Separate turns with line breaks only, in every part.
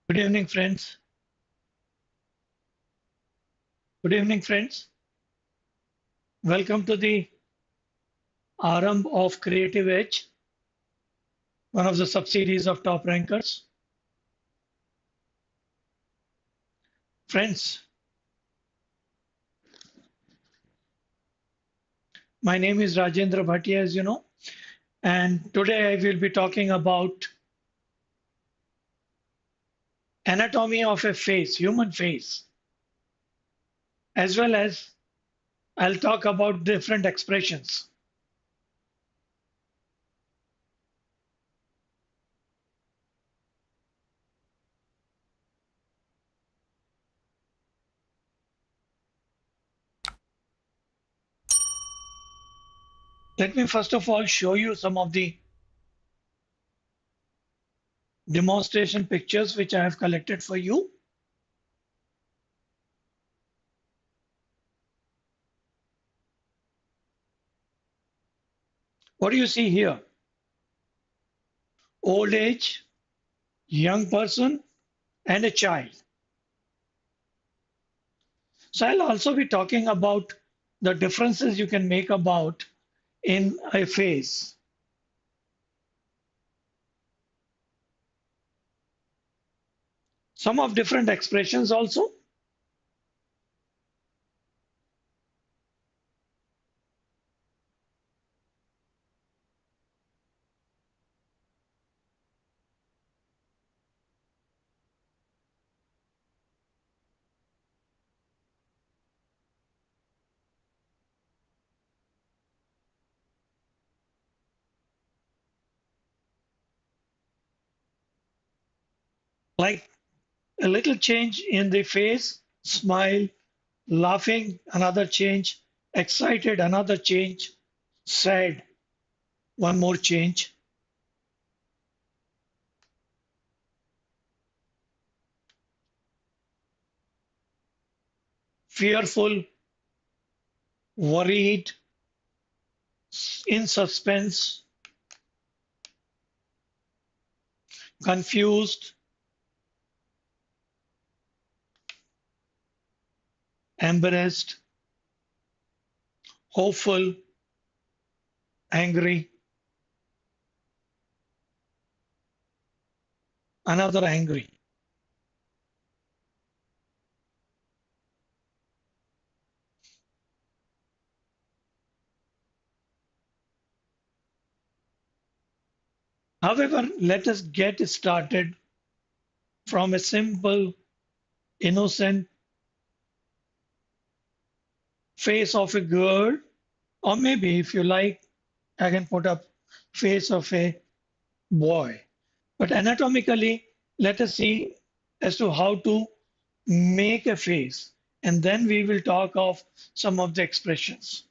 Good evening, friends. Good evening, friends. Welcome to the Aramb of Creative Edge, one of the subsidiaries of Top Rankers. Friends, my name is Rajendra Bhatia, as you know, and today I will be talking about anatomy of a face, human face, as well as I'll talk about different expressions. Let me first of all show you some of the demonstration pictures which I have collected for you. What do you see here? Old age, young person, and a child. So I'll also be talking about the differences you can make about in a face. Some of different expressions also. Like a little change in the face, smile, laughing, another change, excited, another change, sad, one more change. Fearful, worried, in suspense, confused, embarrassed, hopeful, angry, another angry. However, let us get started from a simple, innocent face of a girl, or maybe if you like, I can put up face of a boy. But anatomically, let us see as to how to make a face, and then we will talk of some of the expressions.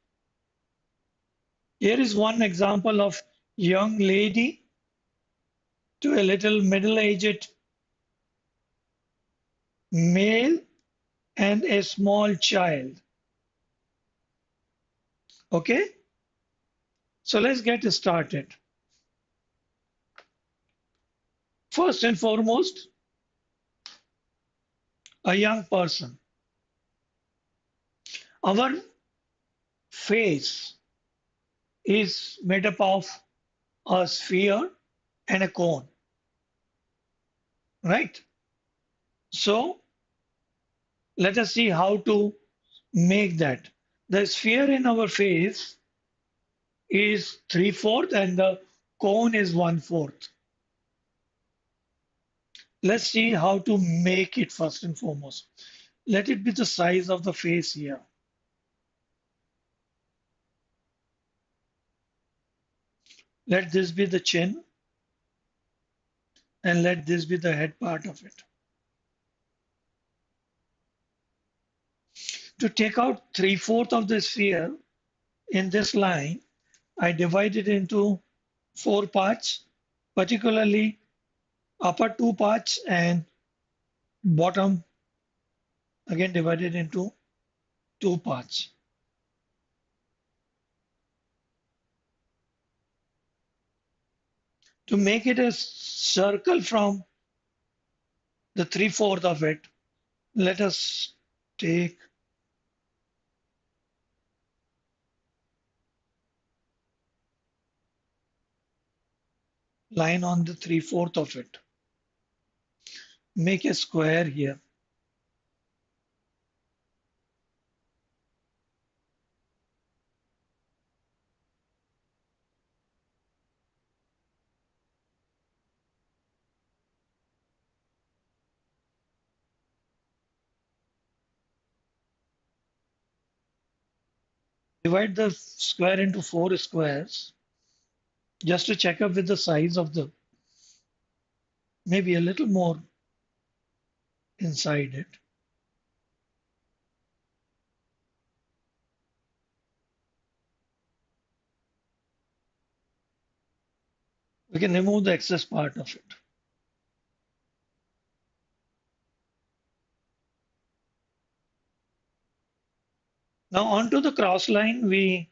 Here is one example of young lady to a little middle-aged male and a small child. Okay, so let's get started. First and foremost, a young person. Our face is made up of a sphere and a cone, right? So let us see how to make that. The sphere in our face is 3/4 and the cone is 1/4. Let's see how to make it first and foremost. Let it be the size of the face here. Let this be the chin and let this be the head part of it. To take out 3/4 of the sphere in this line, I divide it into 4 parts, particularly upper 2 parts and bottom again divided into 2 parts. To make it a circle from the 3/4 of it. Let us take line on the 3/4 of it. Make a square here. Divide the square into 4 squares just to check up with the size of the, maybe a little more inside it. We can remove the excess part of it. Now onto the cross line, we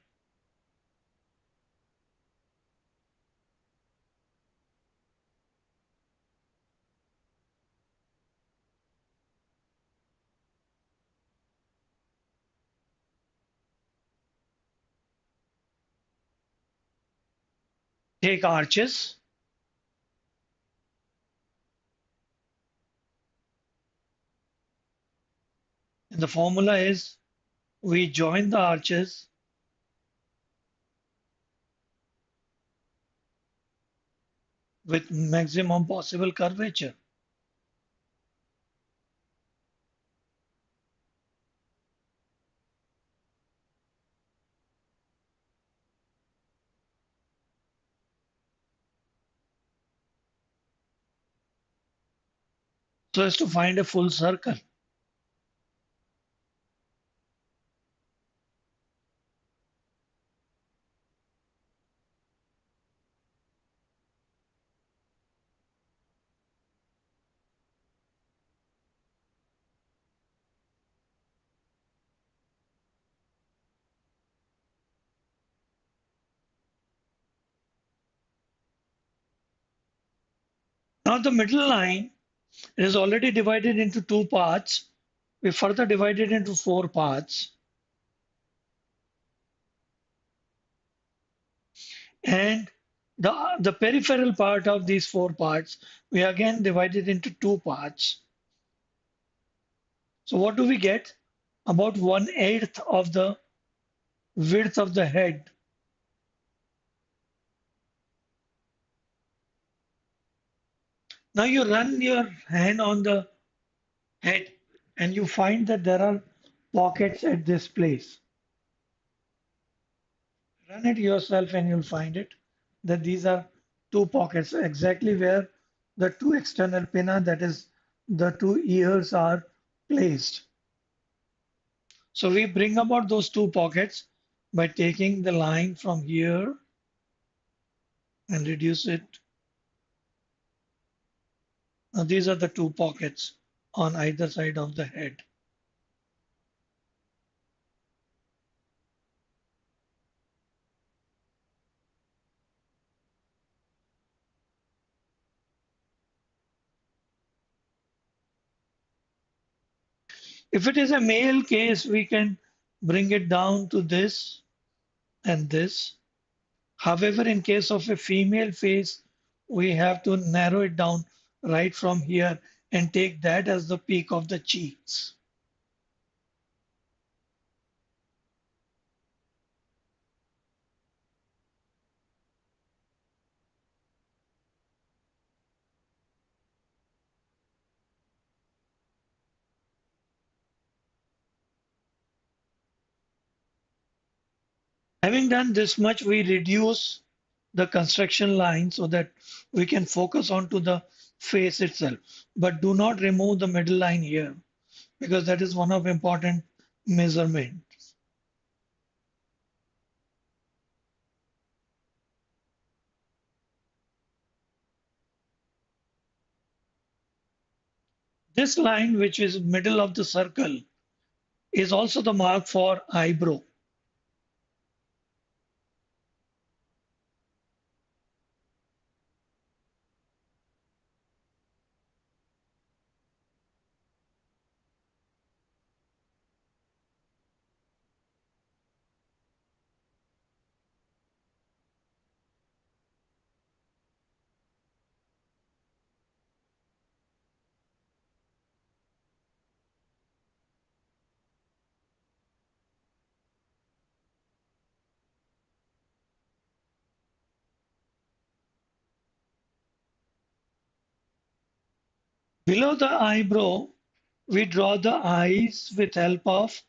take arches. And the formula is we join the arches with maximum possible curvature. So as to find a full circle. Now the middle line is already divided into 2 parts. We further divide it into 4 parts. And the peripheral part of these 4 parts, we again divide it into 2 parts. So what do we get? About 1/8 of the width of the head. Now you run your hand on the head and you find that there are pockets at this place. Run it yourself and you'll find it that these are 2 pockets exactly where the 2 external pinna, that is the 2 ears, are placed. So we bring about those 2 pockets by taking the line from here and reduce it. Now these are the 2 pockets on either side of the head. If it is a male case, we can bring it down to this and this. However, in case of a female face, we have to narrow it down right from here and take that as the peak of the cheeks. Having done this much, we reduce the construction line so that we can focus onto the face itself. But do not remove the middle line here because that is one of important measurement. This line, which is middle of the circle, is also the mark for eyebrow. Below the eyebrow, we draw the eyes with help of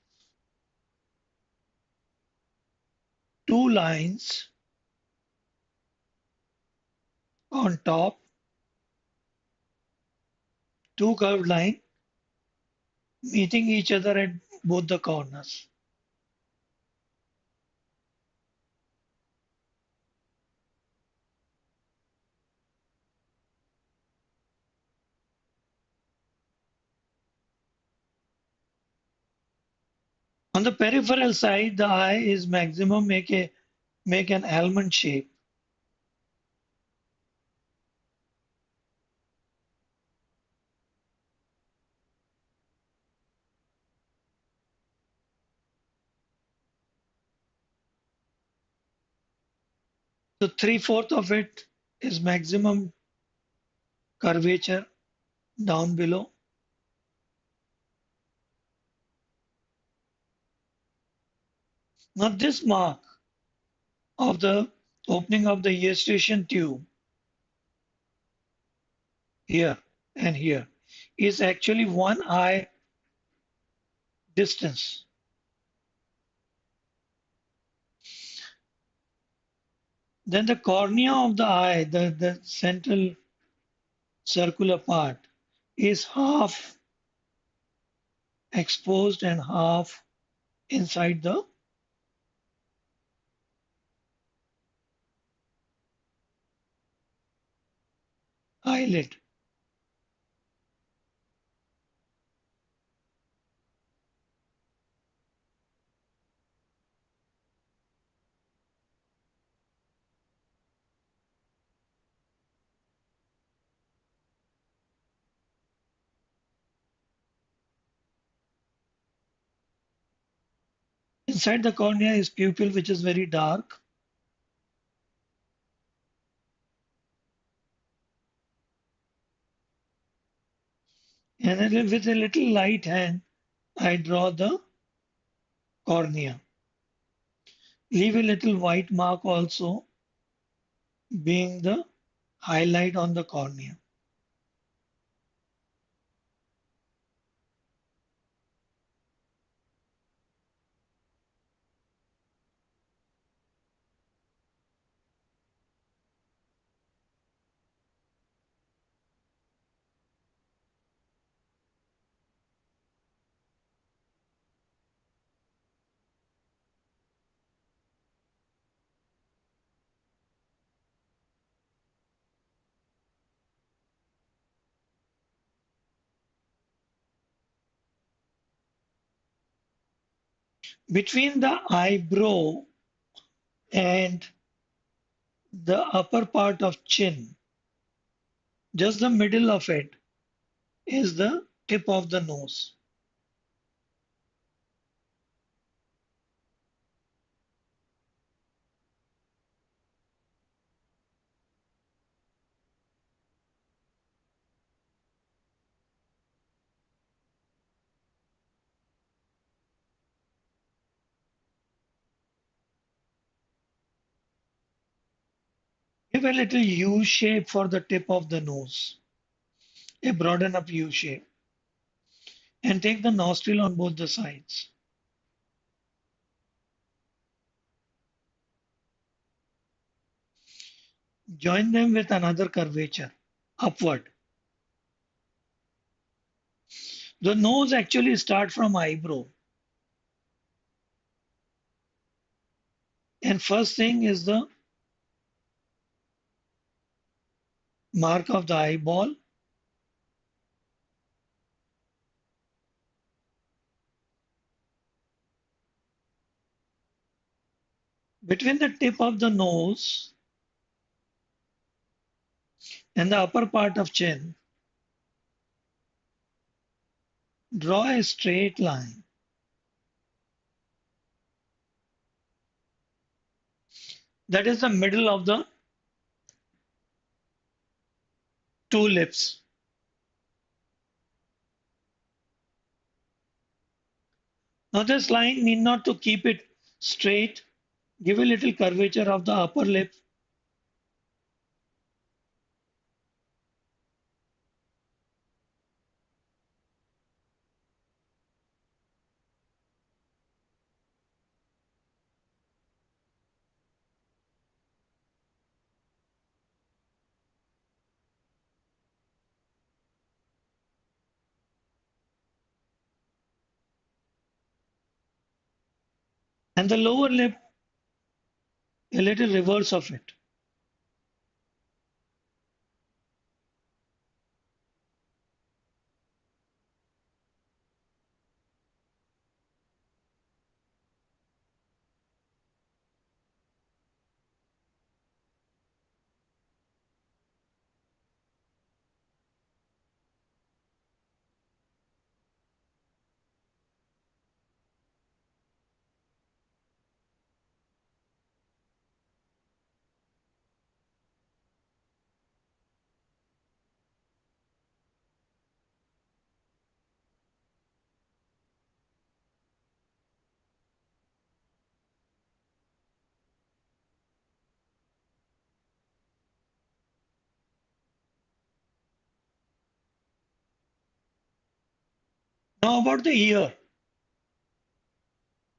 two lines on top, two curved lines meeting each other at both the corners. On the peripheral side, the eye is maximum make an almond shape. So three-fourths of it is maximum curvature down below. Now this mark of the opening of the eustachian tube here and here is actually one eye distance. Then the cornea of the eye, the central circular part, is half exposed and half inside the eyelid. Inside the cornea is pupil, which is very dark. And then with a little light hand, I draw the cornea. Leave a little white mark also being the highlight on the cornea. Between the eyebrow and the upper part of chin, just the middle of it is the tip of the nose. Give a little U shape for the tip of the nose, a broaden up U shape, and take the nostril on both the sides. Join them with another curvature upward. The nose actually starts from eyebrow. And first thing is the mark of the eyeball. Between the tip of the nose and the upper part of chin, draw a straight line. That is the middle of the two lips. Now this line need not to keep it straight. Give a little curvature of the upper lip. and the lower lip a little reverse of it. Now about the ear.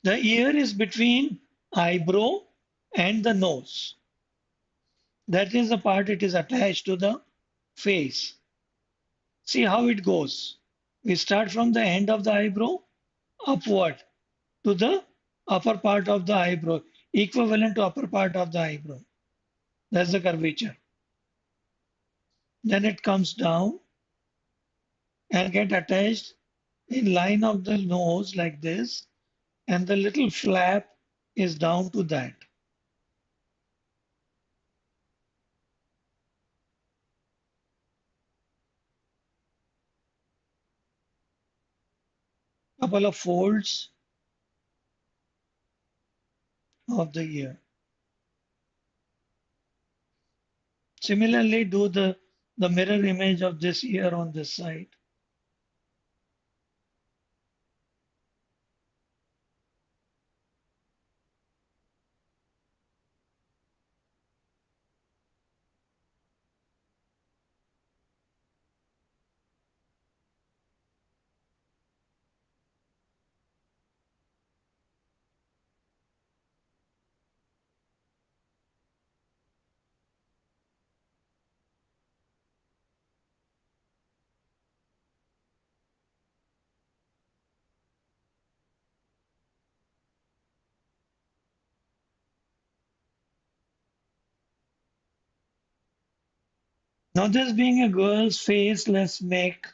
The ear is between eyebrow and the nose. That is the part it is attached to the face. See how it goes. We start from the end of the eyebrow upward to the upper part of the eyebrow, equivalent to upper part of the eyebrow. That's the curvature. Then it comes down and get attached in line of the nose like this, and the little flap is down to that. Couple of folds of the ear. Similarly, do the mirror image of this ear on this side. Now, this being a girl's face, let's make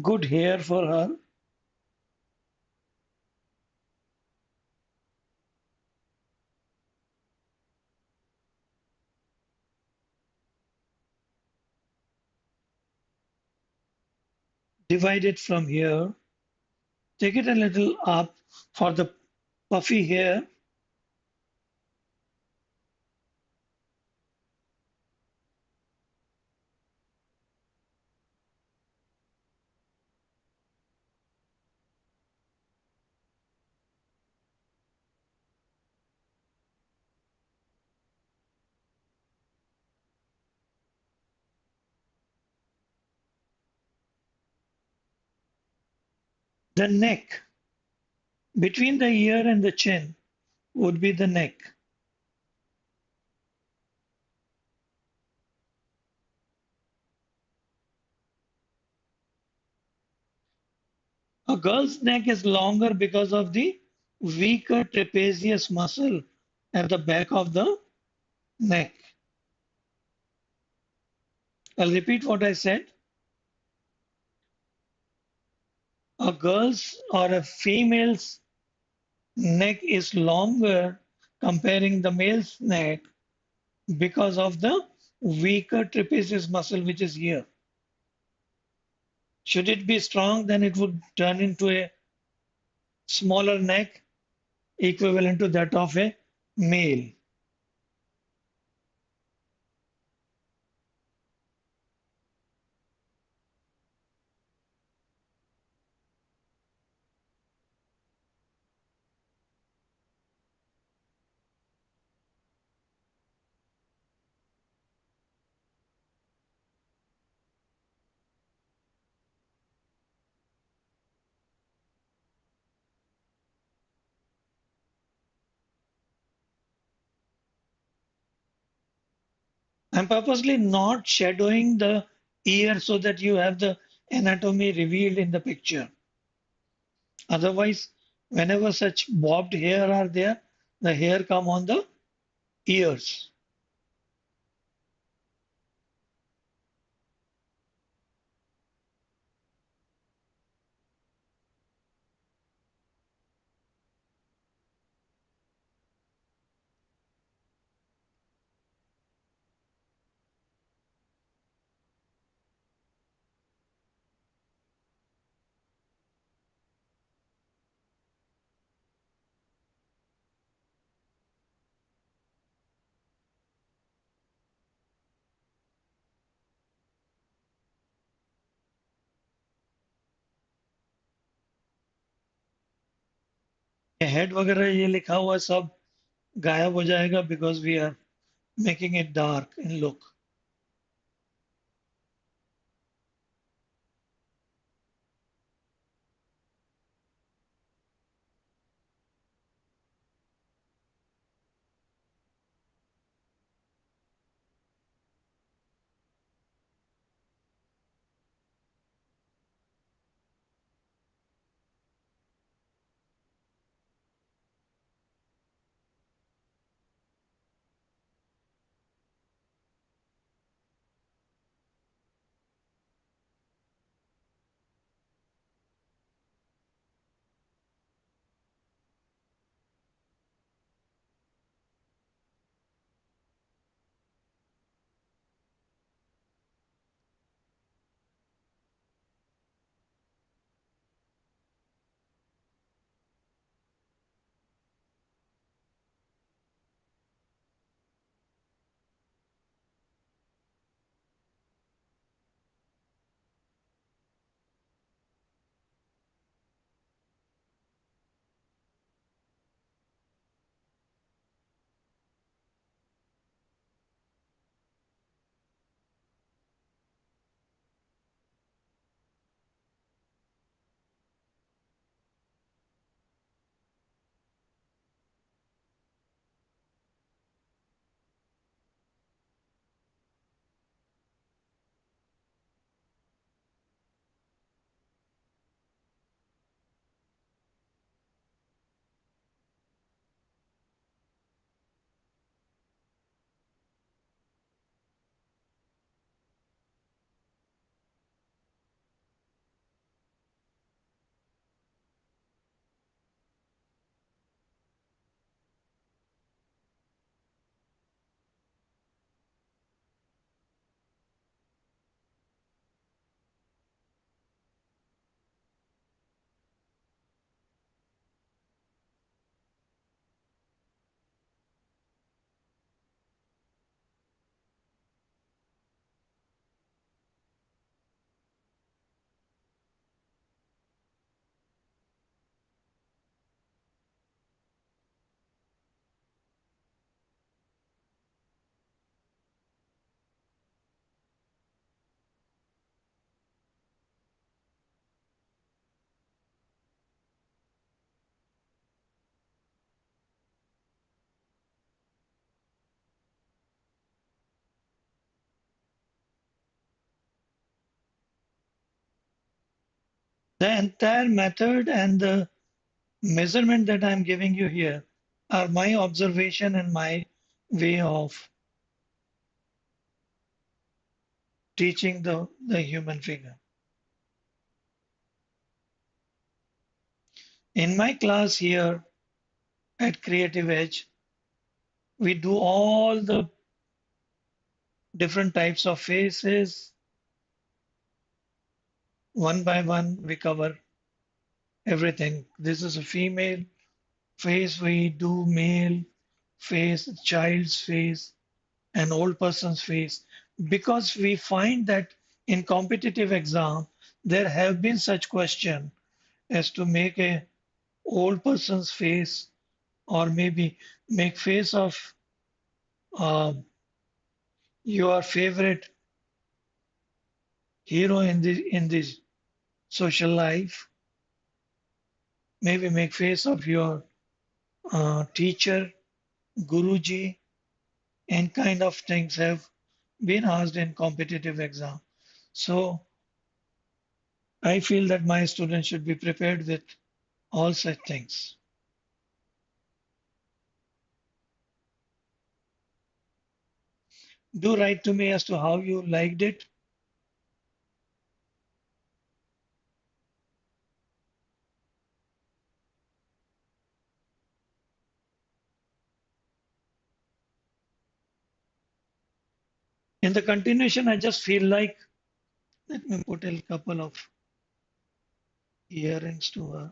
good hair for her. Divide it from here. Take it a little up for the puffy hair. The neck, between the ear and the chin, would be the neck. A girl's neck is longer because of the weaker trapezius muscle at the back of the neck. I'll repeat what I said. A girl's or a female's neck is longer comparing the male's neck because of the weaker trapezius muscle which is here. Should it be strong, then it would turn into a smaller neck equivalent to that of a male. I'm purposely not shadowing the ear so that you have the anatomy revealed in the picture. Otherwise, whenever such bobbed hair are there, the hair come on the ears. Head वगैरह ये लिखा हुआ सब गायब हो जाएगा because we are making it dark in look. The entire method and the measurement that I'm giving you here are my observation and my way of teaching the human figure. In my class here at Creative Edge, we do all the different types of faces. One by one, we cover everything. This is a female face, we do male face, child's face, an old person's face, because we find that in competitive exam there have been such question as to make a old person's face or maybe make face of uh, your favorite hero in this social life, maybe make face of your teacher, guruji, and kind of things have been asked in competitive exam. So I feel that my students should be prepared with all such things. Do write to me as to how you liked it. In the continuation, I just feel like let me put a couple of earrings to her.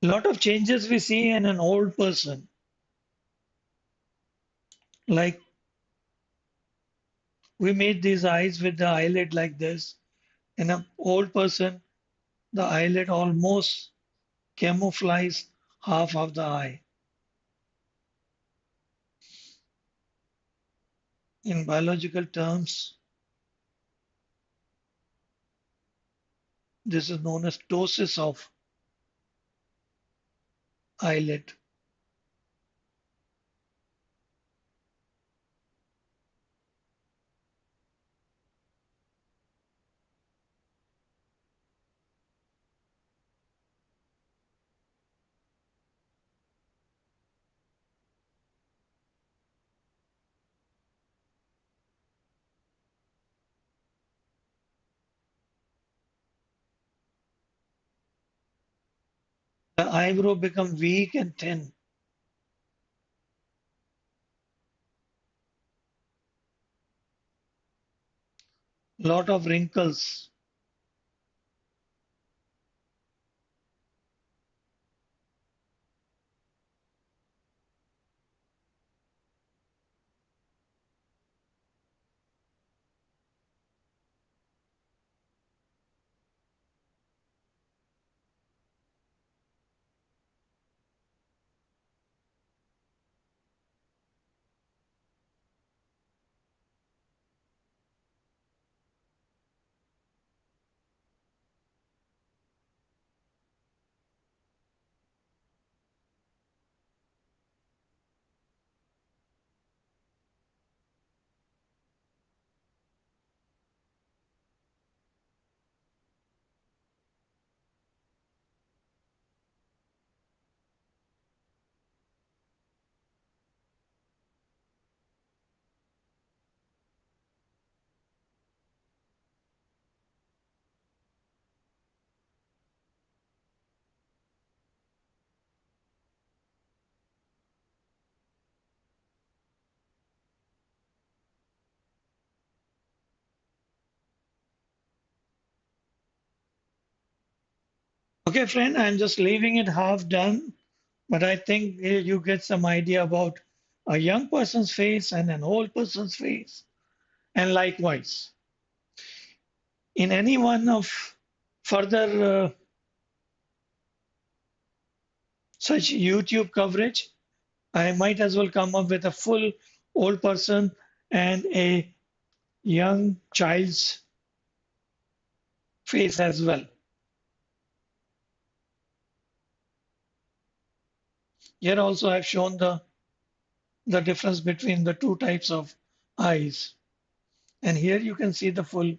A lot of changes we see in an old person. Like we made these eyes with the eyelid like this. In an old person, the eyelid almost camouflages half of the eye. In biological terms, this is known as ptosis of eyelid. The eyebrow become weak and thin. Lot of wrinkles. Okay, friend, I'm just leaving it half done, but I think you get some idea about a young person's face and an old person's face. And likewise, in any one of further such YouTube coverage, I might as well come up with a full old person and a young child's face as well. Here also I've shown the difference between the two types of eyes. And here you can see the full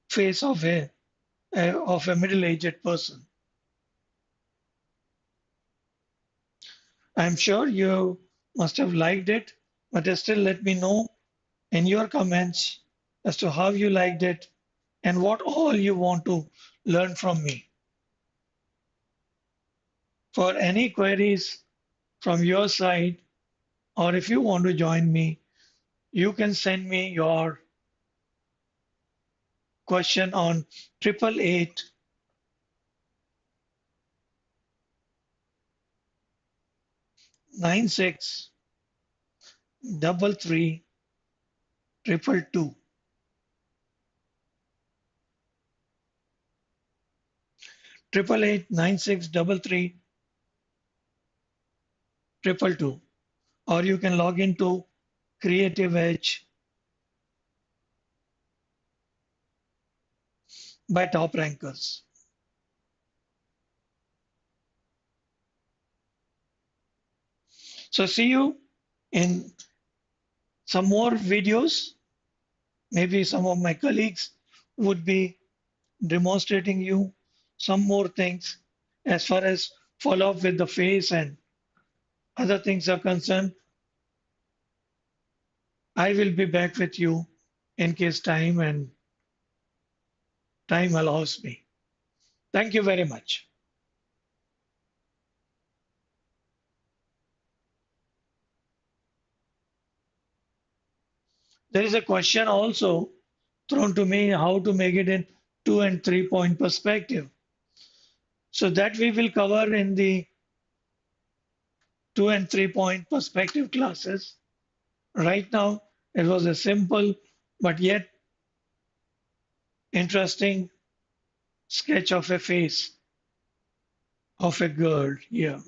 face of a middle-aged person. I'm sure you must have liked it, but still let me know in your comments as to how you liked it and what all you want to learn from me. For any queries from your side, or if you want to join me, you can send me your question on 888-9633-222. 888 9633 222, or you can log into Creative Edge by top rankers. So see you in some more videos. Maybe some of my colleagues would be demonstrating you some more things as far as follow up with the face and other things are concerned. I will be back with you in case time allows me. Thank you very much. There is a question also thrown to me how to make it in 2 and 3 point perspective. So that we will cover in the 2 and 3 point perspective classes. Right now, it was a simple but yet interesting sketch of a face of a girl here.